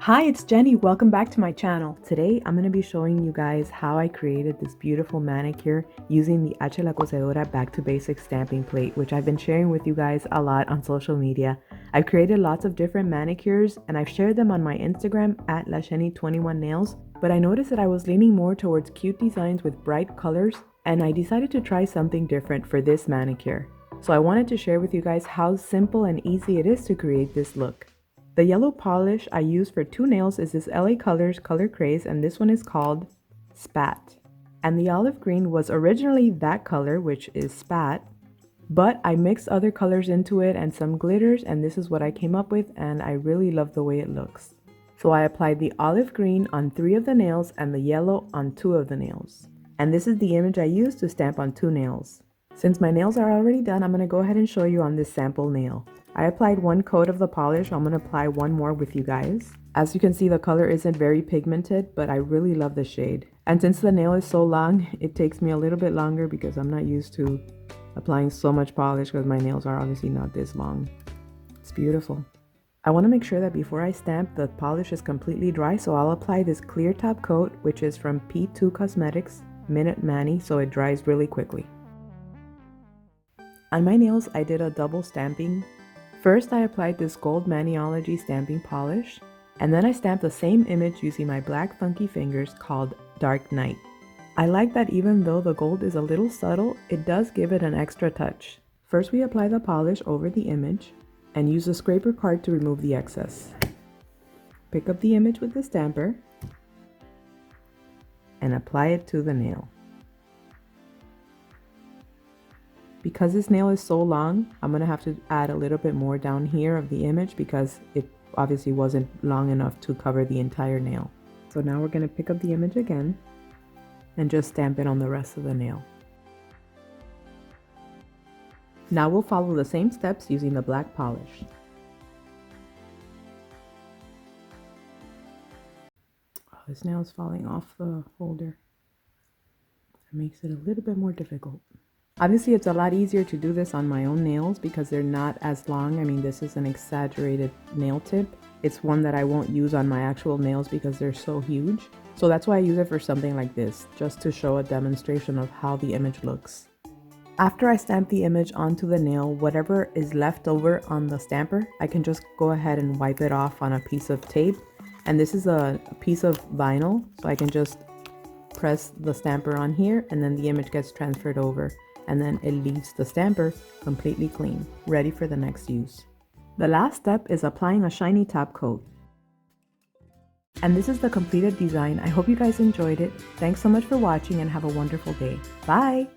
Hi, it's Jenny. Welcome back to my channel. Today, I'm going to be showing you guys how I created this beautiful manicure using the Cosedora Back to Basics stamping plate, which I've been sharing with you guys a lot on social media. I've created lots of different manicures and I've shared them on my Instagram at lasheni21nails, but I noticed that I was leaning more towards cute designs with bright colors, and I decided to try something different for this manicure. So I wanted to share with you guys how simple and easy it is to create this look. The yellow polish I use for two nails is this LA Colors Color Craze, and this one is called Splat. And the olive green was originally that color, which is Spat, but I mixed other colors into it and some glitters, and this is what I came up with, and I really love the way it looks. So I applied the olive green on 3 of the nails and the yellow on 2 of the nails. And this is the image I used to stamp on 2 nails. Since my nails are already done, I'm going to go ahead and show you on this sample nail. I applied 1 coat of the polish. I'm going to apply 1 more with you guys. As you can see, the color isn't very pigmented, but I really love the shade. And since the nail is so long, it takes me a little bit longer because I'm not used to applying so much polish because my nails are obviously not this long. It's beautiful. I want to make sure that before I stamp, the polish is completely dry, so I'll apply this clear top coat, which is from P2 Cosmetics Minute Mani, so it dries really quickly. On my nails, I did a double stamping. First, I applied this gold Maniology stamping polish, and then I stamped the same image using my black funky fingers called Dark Night. I like that even though the gold is a little subtle, it does give it an extra touch. First, we apply the polish over the image and use the scraper card to remove the excess. Pick up the image with the stamper and apply it to the nail. Because this nail is so long, I'm going to have to add a little bit more down here of the image because it obviously wasn't long enough to cover the entire nail. So now we're going to pick up the image again and just stamp it on the rest of the nail. Now we'll follow the same steps using the black polish. Oh, this nail is falling off the holder. That makes it a little bit more difficult. Obviously, it's a lot easier to do this on my own nails because they're not as long. I mean, this is an exaggerated nail tip. It's one that I won't use on my actual nails because they're so huge. So that's why I use it for something like this, just to show a demonstration of how the image looks. After I stamp the image onto the nail, whatever is left over on the stamper, I can just go ahead and wipe it off on a piece of tape. And this is a piece of vinyl, so I can just press the stamper on here and then the image gets transferred over. And then it leaves the stamper completely clean, ready for the next use. The last step is applying a shiny top coat. And this is the completed design. I hope you guys enjoyed it. Thanks so much for watching and have a wonderful day. Bye!